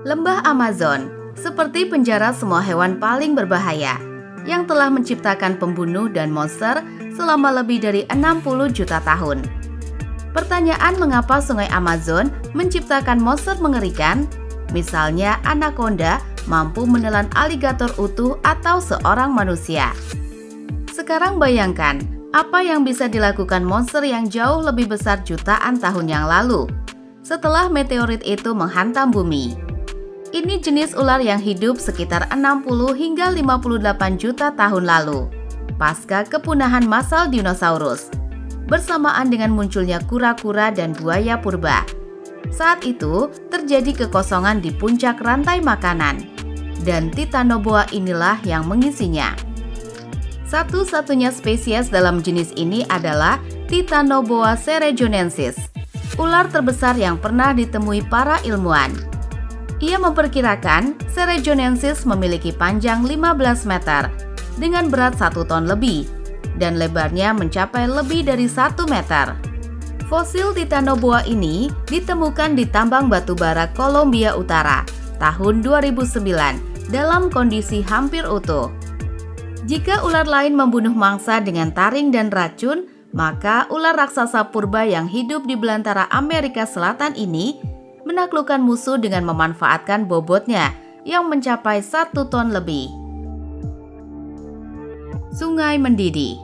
Lembah Amazon seperti penjara semua hewan paling berbahaya yang telah menciptakan pembunuh dan monster selama lebih dari 60 juta tahun. Pertanyaan mengapa Sungai Amazon menciptakan monster mengerikan, misalnya anaconda mampu menelan aligator utuh atau seorang manusia. Sekarang bayangkan, apa yang bisa dilakukan monster yang jauh lebih besar jutaan tahun yang lalu, setelah meteorit itu menghantam bumi. Ini jenis ular yang hidup sekitar 60 hingga 58 juta tahun lalu, pasca kepunahan massal dinosaurus, bersamaan dengan munculnya kura-kura dan buaya purba. Saat itu, terjadi kekosongan di puncak rantai makanan, dan Titanoboa inilah yang mengisinya. Satu-satunya spesies dalam jenis ini adalah Titanoboa cerejonensis, ular terbesar yang pernah ditemui para ilmuwan. Ia memperkirakan cerejonensis memiliki panjang 15 meter dengan berat 1 ton lebih dan lebarnya mencapai lebih dari 1 meter. Fosil Titanoboa ini ditemukan di tambang batu bara Kolombia Utara tahun 2009 dalam kondisi hampir utuh. Jika ular lain membunuh mangsa dengan taring dan racun, maka ular raksasa purba yang hidup di belantara Amerika Selatan ini menaklukkan musuh dengan memanfaatkan bobotnya yang mencapai 1 ton lebih. Sungai mendidih.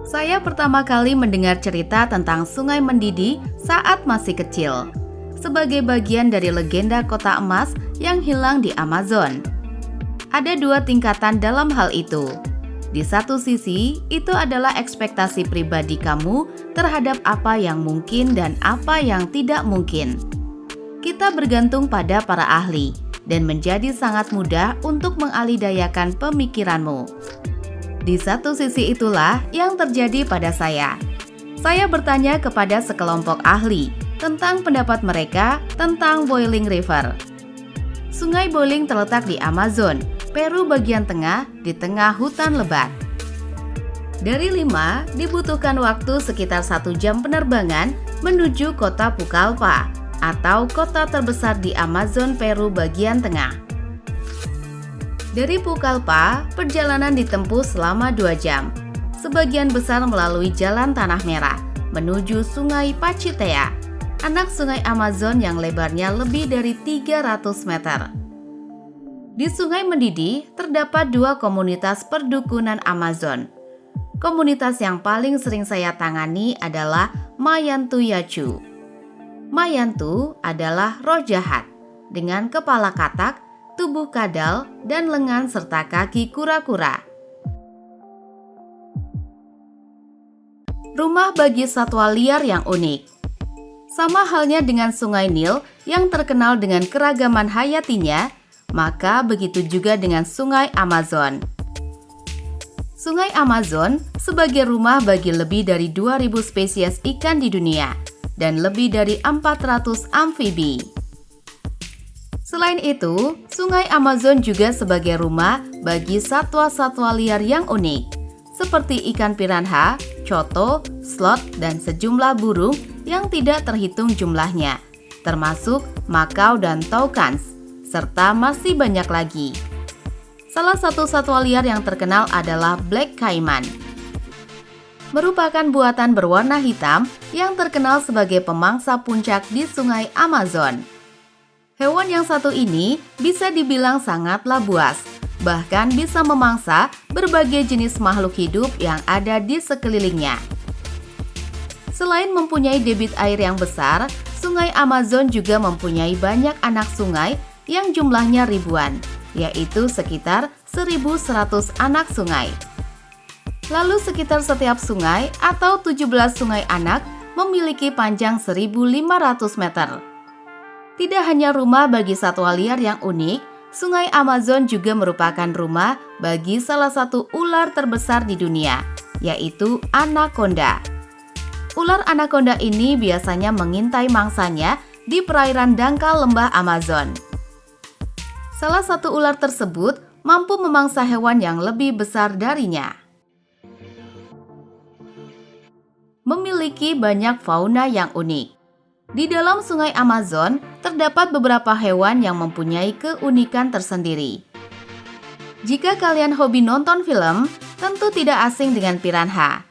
Saya pertama kali mendengar cerita tentang sungai mendidih saat masih kecil, sebagai bagian dari legenda kota emas yang hilang di Amazon. Ada 2 tingkatan dalam hal itu. Di satu sisi, itu adalah ekspektasi pribadi kamu terhadap apa yang mungkin dan apa yang tidak mungkin. Kita bergantung pada para ahli dan menjadi sangat mudah untuk mengalihdayakan pemikiranmu. Di satu sisi itulah yang terjadi pada saya. Saya bertanya kepada sekelompok ahli tentang pendapat mereka tentang Boiling River. Sungai Boiling terletak di Amazon, Peru bagian tengah, di tengah hutan lebat. Dari Lima, dibutuhkan waktu sekitar 1 jam penerbangan menuju kota Pucallpa, atau kota terbesar di Amazon Peru bagian tengah. Dari Pucallpa, perjalanan ditempuh selama 2 jam, sebagian besar melalui jalan tanah merah, menuju Sungai Pachitea, anak sungai Amazon yang lebarnya lebih dari 300 meter. Di Sungai Mendidih terdapat 2 komunitas perdukunan Amazon. Komunitas yang paling sering saya tangani adalah Mayantu Yacu. Mayantu adalah roh jahat dengan kepala katak, tubuh kadal, dan lengan serta kaki kura-kura. Rumah bagi satwa liar yang unik. Sama halnya dengan Sungai Nil yang terkenal dengan keragaman hayatinya, maka begitu juga dengan Sungai Amazon. Sungai Amazon sebagai rumah bagi lebih dari 2.000 spesies ikan di dunia dan lebih dari 400 amfibi. Selain itu, Sungai Amazon juga sebagai rumah bagi satwa-satwa liar yang unik, seperti ikan piranha, coto, sloth, dan sejumlah burung yang tidak terhitung jumlahnya, termasuk makau dan toucans, serta masih banyak lagi. Salah satu satwa liar yang terkenal adalah Black Caiman. Merupakan buatan berwarna hitam yang terkenal sebagai pemangsa puncak di Sungai Amazon. Hewan yang satu ini bisa dibilang sangatlah buas, bahkan bisa memangsa berbagai jenis makhluk hidup yang ada di sekelilingnya. Selain mempunyai debit air yang besar, Sungai Amazon juga mempunyai banyak anak sungai yang jumlahnya ribuan, yaitu sekitar 1.100 anak sungai. Lalu sekitar setiap sungai atau 17 sungai anak memiliki panjang 1.500 meter. Tidak hanya rumah bagi satwa liar yang unik, Sungai Amazon juga merupakan rumah bagi salah satu ular terbesar di dunia, yaitu anaconda. Ular anaconda ini biasanya mengintai mangsanya di perairan dangkal lembah Amazon. Salah satu ular tersebut mampu memangsa hewan yang lebih besar darinya. memiliki banyak fauna yang unik. Di dalam Sungai Amazon, terdapat beberapa hewan yang mempunyai keunikan tersendiri. Jika kalian hobi nonton film, tentu tidak asing dengan piranha.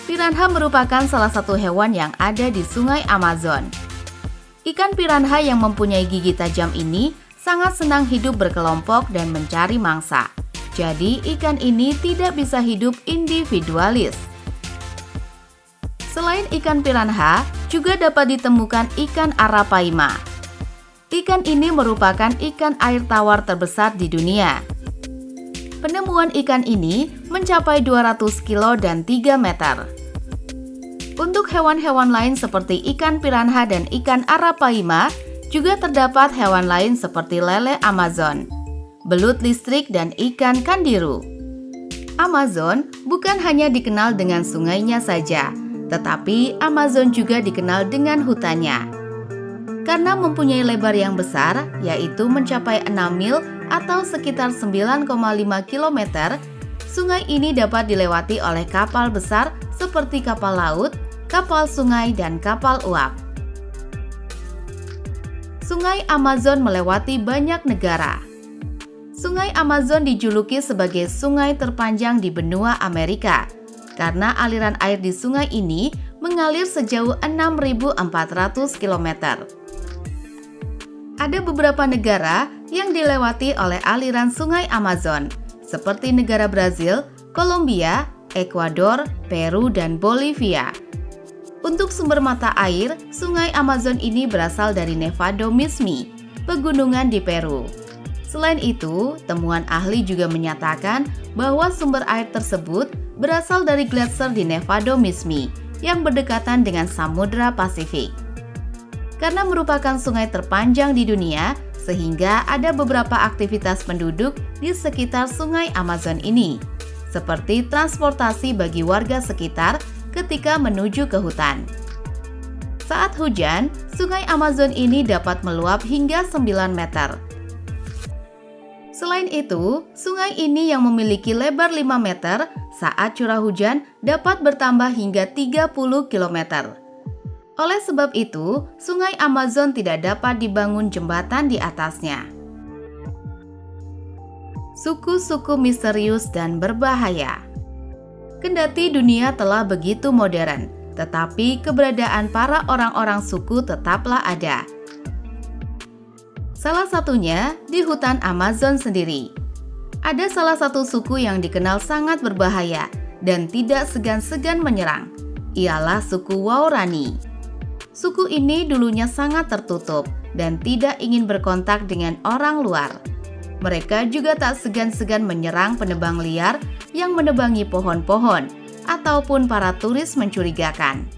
Piranha merupakan salah satu hewan yang ada di Sungai Amazon. Ikan piranha yang mempunyai gigi tajam ini sangat senang hidup berkelompok dan mencari mangsa. Jadi, ikan ini tidak bisa hidup individualis. Selain ikan piranha, juga dapat ditemukan ikan arapaima. Ikan ini merupakan ikan air tawar terbesar di dunia. Penemuan ikan ini mencapai 200 kilo dan 3 meter. Untuk hewan-hewan lain seperti ikan piranha dan ikan arapaima, juga terdapat hewan lain seperti lele Amazon, belut listrik, dan ikan kandiru. Amazon bukan hanya dikenal dengan sungainya saja, tetapi Amazon juga dikenal dengan hutannya. Karena mempunyai lebar yang besar, yaitu mencapai 6 mil atau sekitar 9,5 km, sungai ini dapat dilewati oleh kapal besar seperti kapal laut, kapal sungai, dan kapal uap. Sungai Amazon melewati banyak negara. Sungai Amazon dijuluki sebagai sungai terpanjang di benua Amerika karena aliran air di sungai ini mengalir sejauh 6.400 km. Ada beberapa negara yang dilewati oleh aliran sungai Amazon, seperti negara Brazil, Kolombia, Ekuador, Peru, dan Bolivia. Untuk sumber mata air, sungai Amazon ini berasal dari Nevado Mismi, pegunungan di Peru. Selain itu, temuan ahli juga menyatakan bahwa sumber air tersebut berasal dari gletser di Nevado Mismi yang berdekatan dengan Samudra Pasifik. Karena merupakan sungai terpanjang di dunia, sehingga ada beberapa aktivitas penduduk di sekitar sungai Amazon ini, seperti transportasi bagi warga sekitar ketika menuju ke hutan. Saat hujan, sungai Amazon ini dapat meluap hingga 9 meter. Selain itu, sungai ini yang memiliki lebar 5 meter saat curah hujan dapat bertambah hingga 30 km. Oleh sebab itu, sungai Amazon tidak dapat dibangun jembatan di atasnya. Suku-suku misterius dan berbahaya. Kendati dunia telah begitu modern, tetapi keberadaan para orang-orang suku tetaplah ada. Salah satunya di hutan Amazon sendiri. Ada salah satu suku yang dikenal sangat berbahaya dan tidak segan-segan menyerang. Ialah suku Waorani. Suku ini dulunya sangat tertutup dan tidak ingin berkontak dengan orang luar. Mereka juga tak segan-segan menyerang penebang liar yang menebangi pohon-pohon ataupun para turis mencurigakan.